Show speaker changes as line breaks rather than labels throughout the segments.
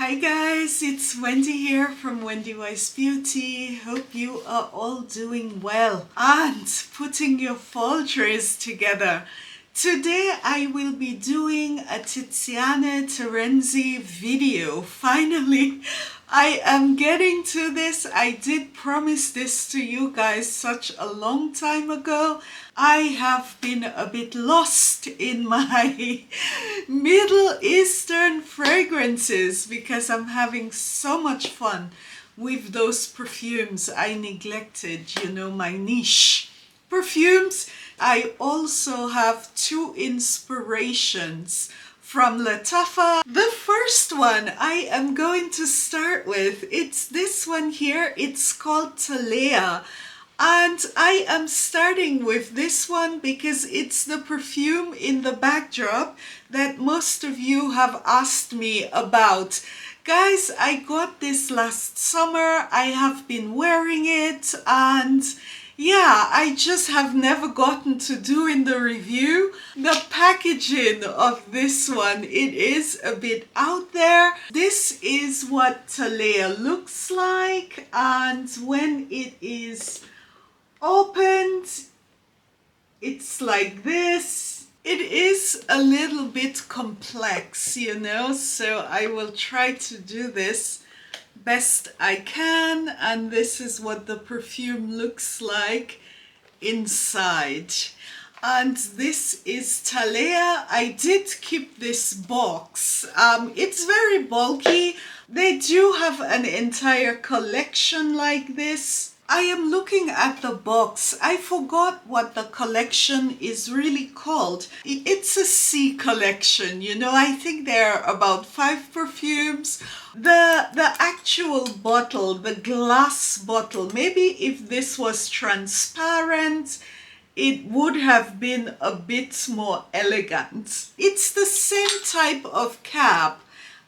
Hi guys, it's Wendy here from Wendy Wise Beauty. Hope you are all doing well and putting your fall trays together. Today I will be doing a Tiziana Terenzi video. Finally, I am getting to this. I did promise this to you guys such a long time ago. I have been a bit lost in my Middle Eastern fragrances because I'm having so much fun with those perfumes I neglected, my niche perfumes. I also have two inspirations from Lattafa. The first one I am going to start with, it's this one here. It's called Telea. And I am starting with this one because it's the perfume in the backdrop that most of you have asked me about. Guys, I got this last summer. I have been wearing it and yeah, I just have never gotten to doing the review. The packaging of this one, it is a bit out there. This is what Telea looks like, and when it is opened, it's like this. It is a little bit complex, so I will try to do this best I can, and this is what the perfume looks like inside. And this is Telea. I did keep this box. It's very bulky. They do have an entire collection like this. I am looking at the box. I forgot what the collection is really called. It's a C collection, I think there are about 5 perfumes. The actual bottle, the glass bottle, maybe if this was transparent, it would have been a bit more elegant. It's the same type of cap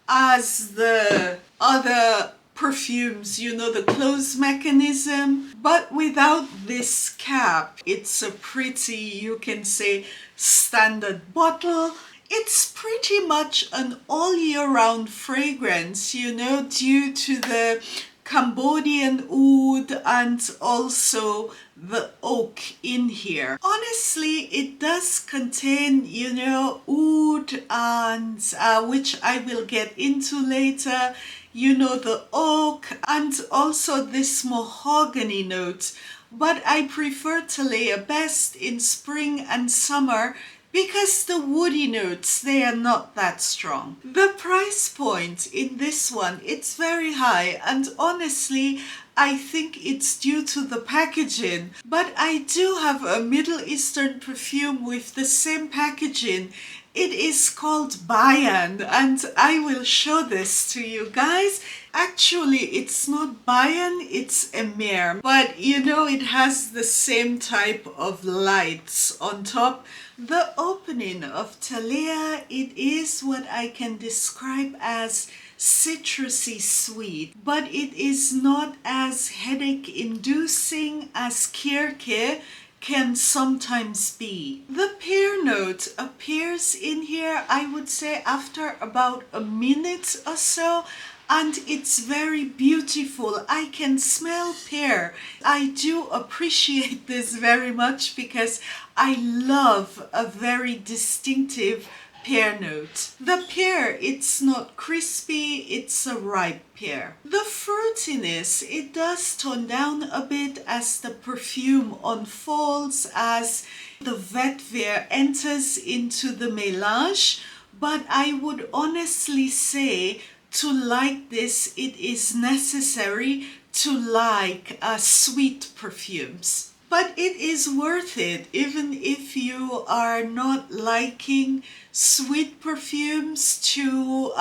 as the other perfumes, the close mechanism, but without this cap. It's a pretty, you can say, standard bottle. It's pretty much an all year round fragrance, due to the Cambodian oud and also the oak in here. Honestly, it does contain, oud and which I will get into later, the oak and also this mahogany note. But I prefer Telea best in spring and summer because the woody notes, they are not that strong. The price point in this one, it's very high, and honestly, I think it's due to the packaging. But I do have a Middle Eastern perfume with the same packaging. It is called Bayan, and I will show this to you guys. Actually, it's not Bayan, it's Emir, but it has the same type of lights on top. The opening of Telea, it is what I can describe as citrusy sweet, but it is not as headache inducing as Kirke can sometimes be. The pear note appears in here, I would say, after about a minute or so, and it's very beautiful. I can smell pear. I do appreciate this very much because I love a very distinctive pear note. The pear, it's not crispy, it's a ripe pear. The fruitiness, it does tone down a bit as the perfume unfolds, as the vetiver enters into the mélange, but I would honestly say to like this, it is necessary to like sweet perfumes. But it is worth it, even if you are not liking sweet perfumes, to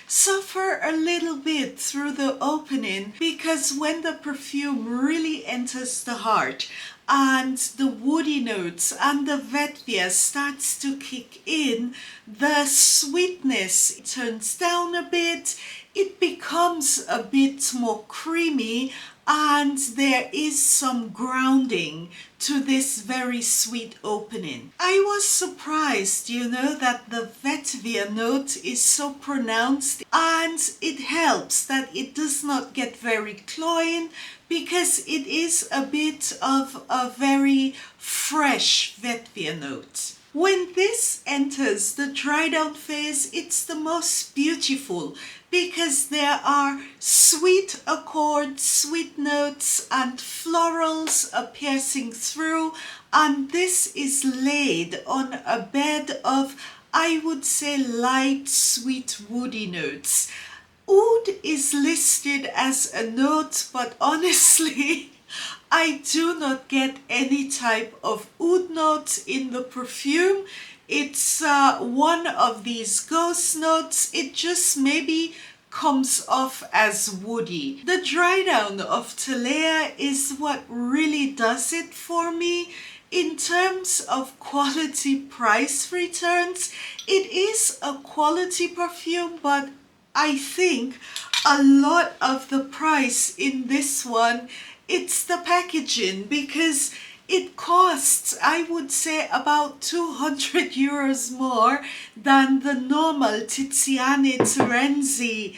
suffer a little bit through the opening, because when the perfume really enters the heart and the woody notes and the vetiver starts to kick in, the sweetness turns down a bit. it becomes a bit more creamy, and there is some grounding to this very sweet opening. I was surprised, that the vetiver note is so pronounced, and it helps that it does not get very cloying because it is a bit of a very fresh vetiver note. When this enters the dry down phase, it's the most beautiful because there are sweet accords, sweet notes, and florals are piercing through, and this is laid on a bed of, I would say, light, sweet, woody notes. Oud is listed as a note, but honestly, I do not get any type of oud note in the perfume. It's one of these ghost notes. It just maybe comes off as woody. The dry down of Telea is what really does it for me. In terms of quality price returns, it is a quality perfume, but I think a lot of the price in this one, it's the packaging, because it costs, I would say, about 200 euros more than the normal Tiziana Terenzi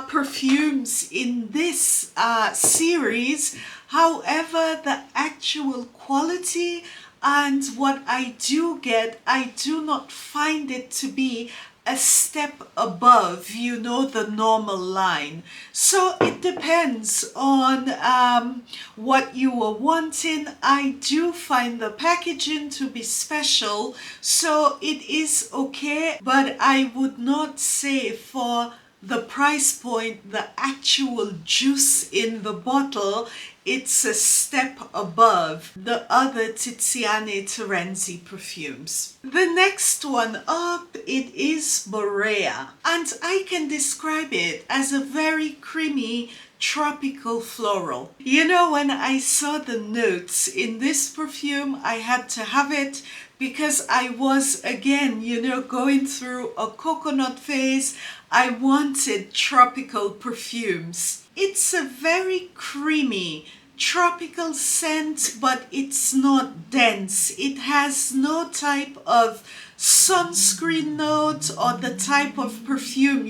perfumes in this series. However, the actual quality and what I do get, I do not find it to be a step above, the normal line. So it depends on what you are wanting. I do find the packaging to be special, so it is okay, but I would not say for the price point, the actual juice in the bottle, it's a step above the other Tiziana Terenzi perfumes. The next one up, it is Borea, and I can describe it as a very creamy tropical floral. When I saw the notes in this perfume, I had to have it because I was, again, going through a coconut phase. I wanted tropical perfumes. It's a very creamy tropical scent, but it's not dense. It has no type of sunscreen note or the type of perfume,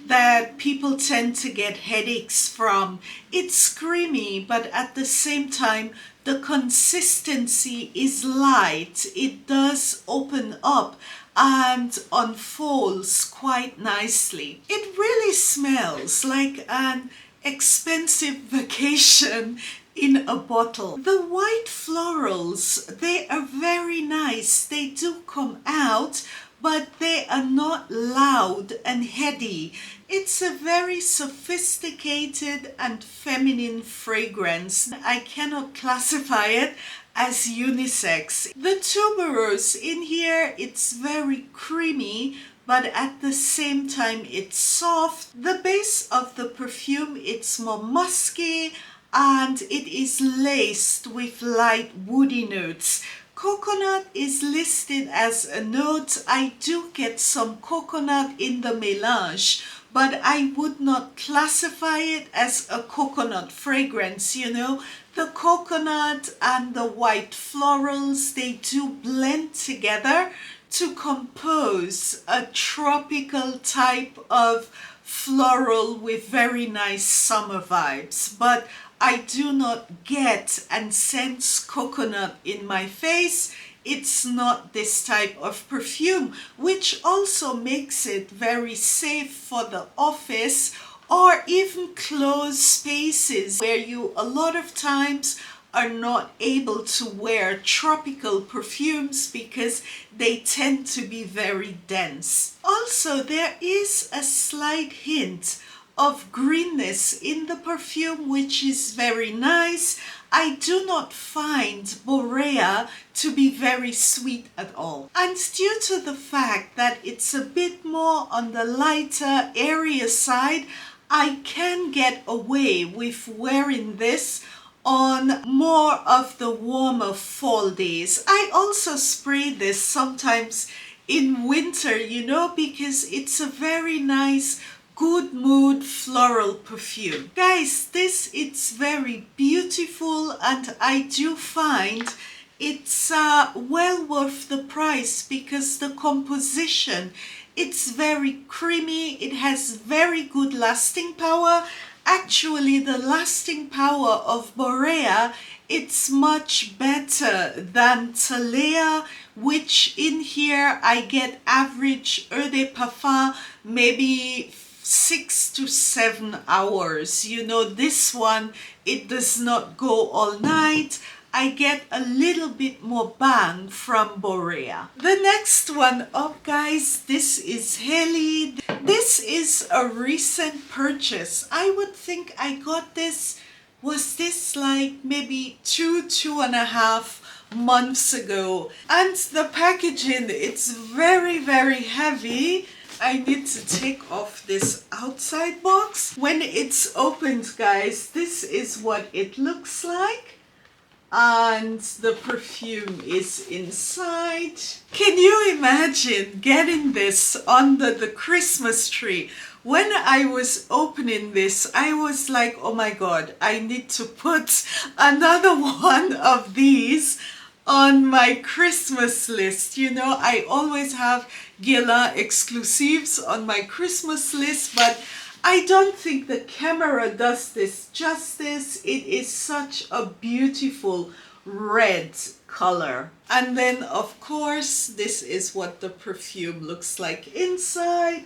that people tend to get headaches from. It's creamy, but at the same time, the consistency is light. It does open up and unfolds quite nicely. It really smells like an expensive vacation in a bottle. The white florals, they are very nice. They do come out, but they are not loud and heady. It's a very sophisticated and feminine fragrance. I cannot classify it as unisex. The tuberose in here, it's very creamy, but at the same time it's soft. The base of the perfume, it's more musky, and it is laced with light woody notes. Coconut is listed as a note. I do get some coconut in the mélange, but I would not classify it as a coconut fragrance, The coconut and the white florals, they do blend together to compose a tropical type of floral with very nice summer vibes. But I do not get and sense coconut in my face. It's not this type of perfume, which also makes it very safe for the office or even closed spaces where you a lot of times are not able to wear tropical perfumes because they tend to be very dense. Also, there is a slight hint of greenness in the perfume, which is very nice. I do not find Borea to be very sweet at all. And due to the fact that it's a bit more on the lighter, airier side, I can get away with wearing this on more of the warmer fall days. I also spray this sometimes in winter, because it's a very nice good mood floral perfume. Guys, this it's very beautiful, and I do find it's well worth the price because the composition, it's very creamy, it has very good lasting power. Actually, the lasting power of Borea, it's much better than Telea, which in here I get average eau de parfum, maybe 6 to 7 hours. You know, this one, it does not go all night. I get a little bit more bang from Borea. The next one up, guys, this is Halley. This is a recent purchase. I would think I got this, was this like maybe 2.5 months ago. And the packaging, it's very, very heavy. I need to take off this outside box. When it's opened, guys, this is what it looks like. And the perfume is inside. Can you imagine getting this under the Christmas tree? When I was opening this, I was like, oh my God, I need to put another one of these on my Christmas list. You know, I always have Guerlain exclusives on my Christmas list, but I don't think the camera does this justice. It is such a beautiful red color. And then of course, this is what the perfume looks like inside.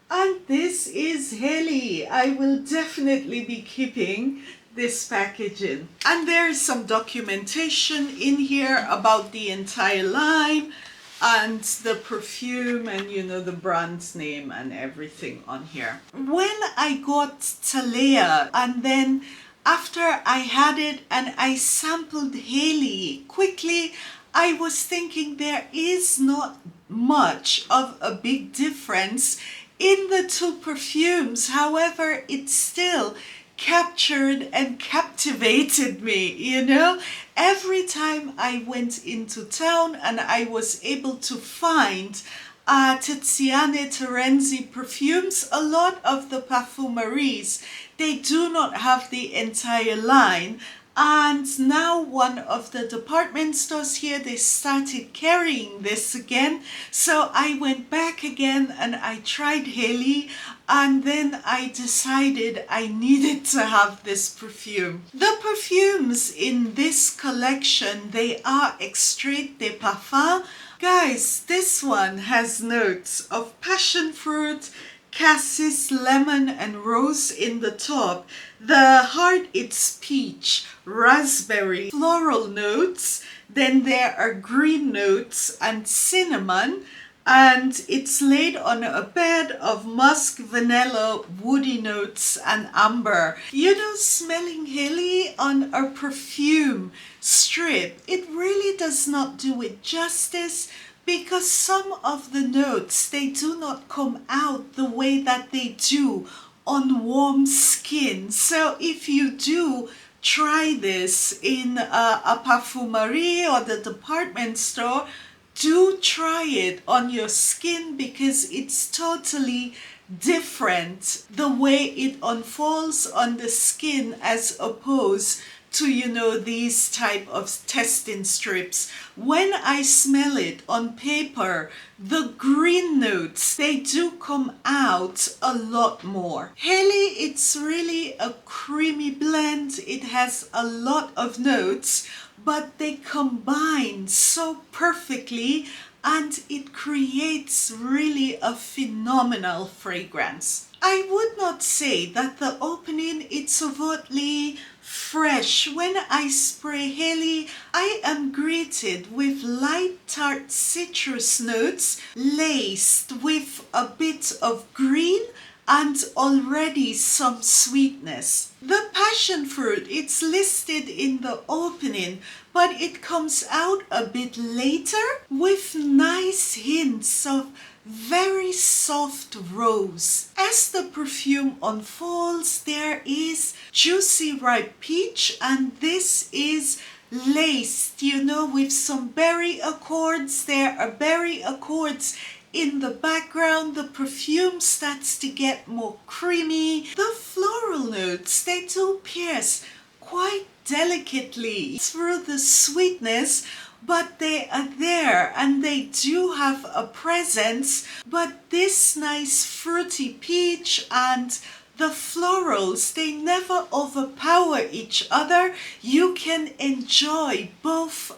And this is Halley. I will definitely be keeping this packaging. And there is some documentation in here about the entire line and the perfume, and you know, the brand's name and everything on here. When I got Telea, and then after I had it and I sampled Halley quickly, I was thinking there is not much of a big difference in the two perfumes. However, it still captured and captivated me, you know. Every time I went into town and I was able to find Tiziana Terenzi perfumes, a lot of the perfumeries, they do not have the entire line. And now one of the department stores here, they started carrying this again. So I went back again and I tried Halley, and then I decided I needed to have this perfume. The perfumes in this collection, they are Extrait de Parfum. Guys, this one has notes of passion fruit, cassis, lemon and rose in the top. The heart, it's peach, raspberry, floral notes. Then there are green notes and cinnamon. And it's laid on a bed of musk, vanilla, woody notes and amber. You know, smelling Halley on a perfume strip, it really does not do it justice, because some of the notes, they do not come out the way that they do on warm skin. So if you do try this in a perfumerie or the department store, do try it on your skin, because it's totally different the way it unfolds on the skin as opposed to, you know, these type of testing strips. When I smell it on paper, the green notes, they do come out a lot more. Halley, it's really a creamy blend. It has a lot of notes, but they combine so perfectly, and it creates really a phenomenal fragrance. I would not say that the opening, it's overtly fresh. When I spray Halley, I am greeted with light tart citrus notes laced with a bit of green and already some sweetness. The passion fruit, it's listed in the opening, but it comes out a bit later with nice hints of very soft rose. As the perfume unfolds, there is juicy ripe peach, and this is laced, you know, with some berry accords. There are berry accords in the background, the perfume starts to get more creamy. The floral notes, they do pierce quite delicately through the sweetness, but they are there and they do have a presence. But this nice fruity peach and the florals, they never overpower each other. You can enjoy both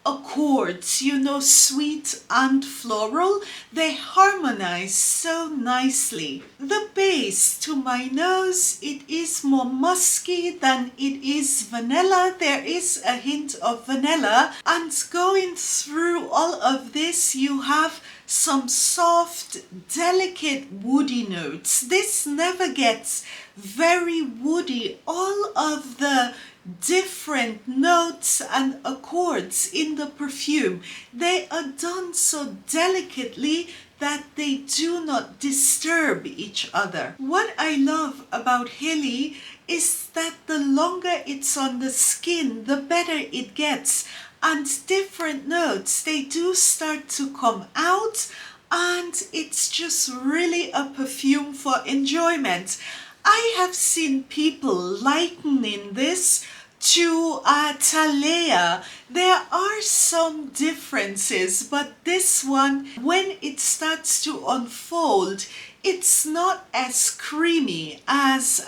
accords, you know, sweet and floral. They harmonize so nicely. The base to my nose, it is more musky than it is vanilla. There is a hint of vanilla, and going through all of this, you have some soft, delicate woody notes. This never gets very woody. All of the different notes and accords in the perfume, they are done so delicately that they do not disturb each other. What I love about Halley is that the longer it's on the skin, the better it gets. And different notes, they do start to come out, and it's just really a perfume for enjoyment. I have seen people likening this to Telea. There are some differences, but this one, when it starts to unfold, it's not as creamy as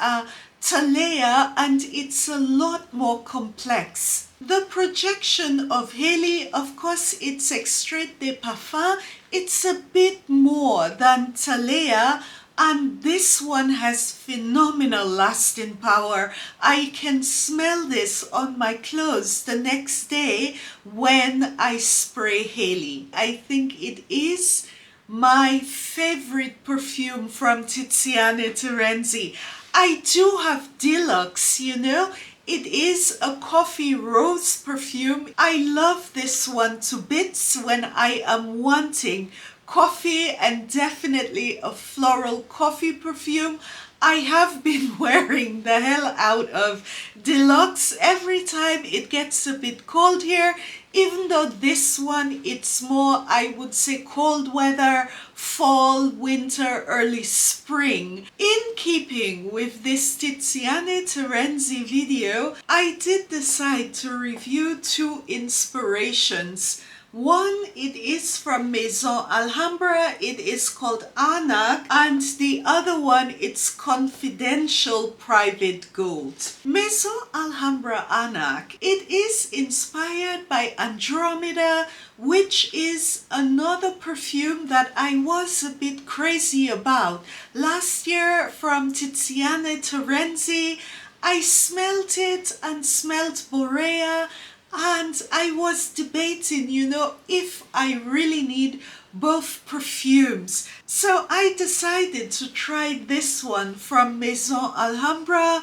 Telea, and it's a lot more complex. The projection of Halley, of course, it's Extrait de Parfum. It's a bit more than Telea, and this one has phenomenal lasting power. I can smell this on my clothes the next day when I spray Halley. I think it is my favorite perfume from Tiziana Terenzi. I do have Deluxe, you know. It is a coffee rose perfume. I love this one to bits when I am wanting coffee, and definitely a floral coffee perfume. I have been wearing the hell out of Deluxe every time it gets a bit cold here, even though this one, it's more, I would say, cold weather, fall, winter, early spring. In keeping with this Tiziana Terenzi video, I did decide to review two inspirations. One, it is from Maison Alhambra, it is called Anarch, and the other one, it's Confidential Private Gold. Maison Alhambra Anarch, it is inspired by Andromeda, which is another perfume that I was a bit crazy about. Last year from Tiziana Terenzi, I smelt it and smelt Borea, and I was debating, you know, if I really need both perfumes. So I decided to try this one from Maison Alhambra.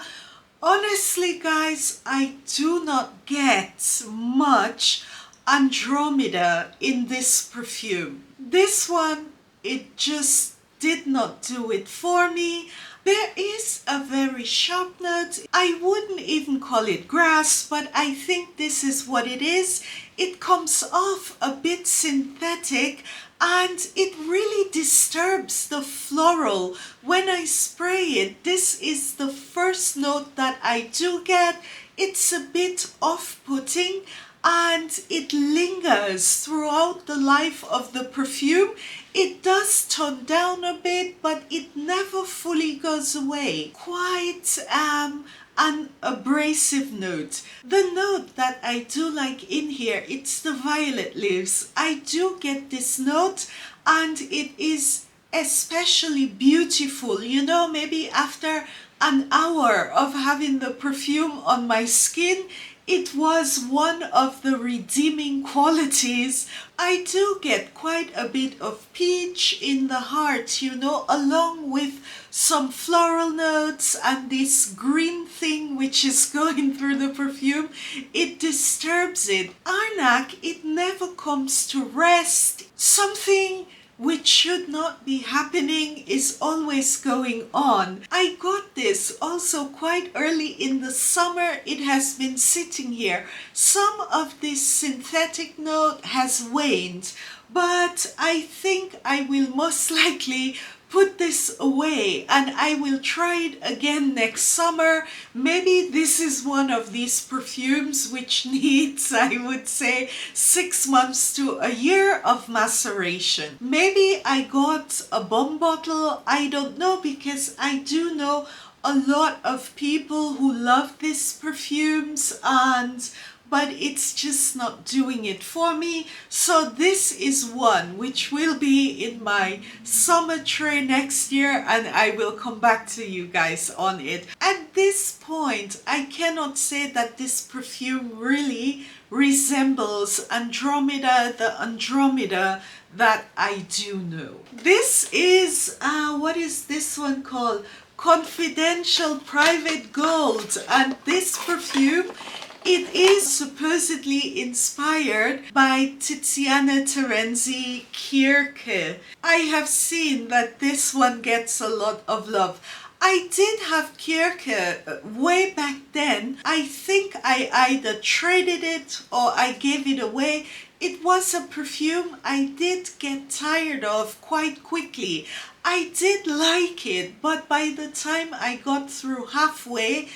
Honestly, guys, I do not get much Andromeda in this perfume. This one, it just did not do it for me. There is a very sharp note. I wouldn't even call it grass, but I think this is what it is. It comes off a bit synthetic, and it really disturbs the floral when I spray it. This is the first note that I do get. It's a bit off-putting, and it lingers throughout the life of the perfume. It does tone down a bit, but it never fully goes away. Quite an abrasive note. The note that I do like in here, it's the violet leaves. I do get this note, and it is especially beautiful, you know, maybe after an hour of having the perfume on my skin. It was one of the redeeming qualities. I do get quite a bit of peach in the heart, you know, along with some floral notes and this green thing which is going through the perfume. It disturbs it. Anarch, it never comes to rest. Something which should not be happening, is always going on. I got this also quite early in the summer. It has been sitting here. Some of this synthetic note has waned, but I think I will most likely put this away and I will try it again next summer. Maybe this is one of these perfumes which needs, I would say, 6 months to a year of maceration. Maybe I got a bomb bottle, I don't know, because I do know a lot of people who love these perfumes, but it's just not doing it for me. So this is one which will be in my summer tray next year, and I will come back to you guys on it. At this point, I cannot say that this perfume really resembles Andromeda, the Andromeda that I do know. This is, what is this one called? Confidential Private Gold. And this perfume, it is supposedly inspired by Tiziana Terenzi Kirke. I have seen that this one gets a lot of love. I did have Kirke way back then. I think I either traded it or I gave it away. It was a perfume I did get tired of quite quickly. I did like it, but by the time I got through halfway,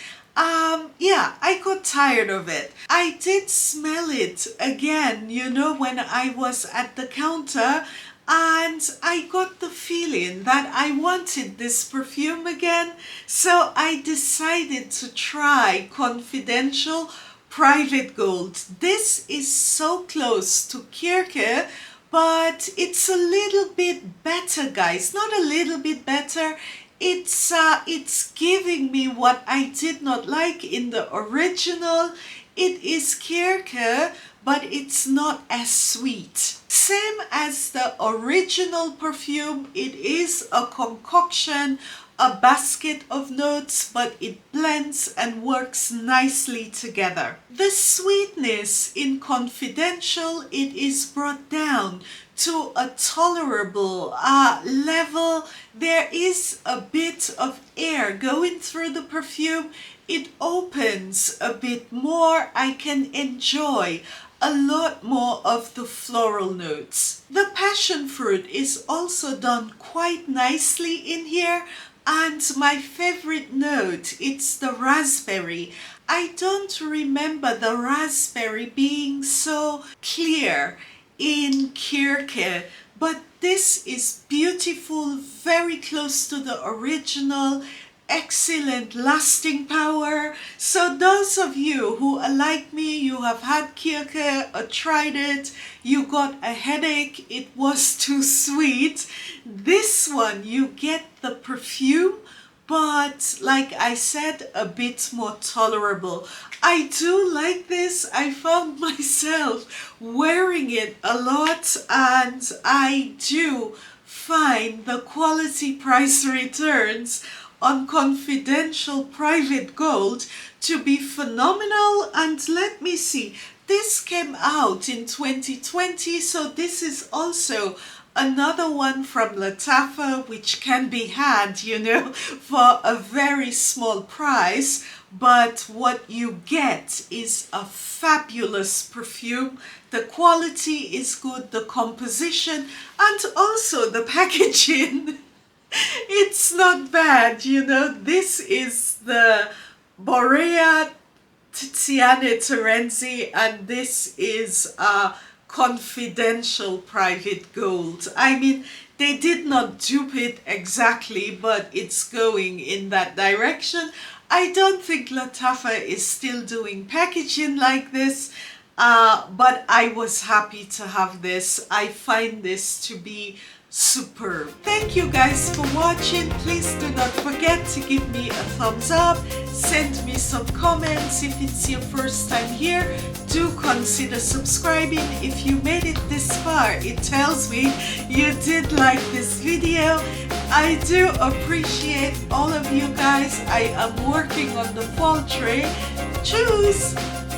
yeah, I got tired of it. I did smell it again, you know, when I was at the counter, and I got the feeling that I wanted this perfume again. So I decided to try Confidential Private Gold. This is so close to Kirke, but it's a little bit better, guys. Not a little bit better. It's giving me what I did not like in the original. It is Kirke, but it's not as sweet. Same as the original perfume, it is a concoction, a basket of notes, but it blends and works nicely together. The sweetness in Confidential, it is brought down to a tolerable level. There is a bit of air going through the perfume. It opens a bit more. I can enjoy a lot more of the floral notes. The passion fruit is also done quite nicely in here. And my favorite note, it's the raspberry. I don't remember the raspberry being so clear in Kirke, but this is beautiful, very close to the original, excellent lasting power. So those of you who are like me, you have had Kirke or tried it, you got a headache, it was too sweet. This one, you get the perfume, but like I said, a bit more tolerable. I do like this. I found myself wearing it a lot, and I do find the quality price returns on Confidential Private Gold to be phenomenal. And let me see, this came out in 2020, so this is also another one from Lattafa, which can be had, you know, for a very small price. But what you get is a fabulous perfume. The quality is good, the composition, and also the packaging. It's not bad, you know. This is the Borea Tiziana Terenzi, and this is a Confidential Private Gold. I mean, they did not dupe it exactly, but it's going in that direction. I don't think Lattafa is still doing packaging like this, but I was happy to have this. I find this to be superb. Thank you guys for watching. Please do not forget to give me a thumbs up, send me some comments. If it's your first time here, do consider subscribing. If you made it this far, it tells me you did like this video. I do appreciate all of you guys. I am working on the fall tray. Tschüss!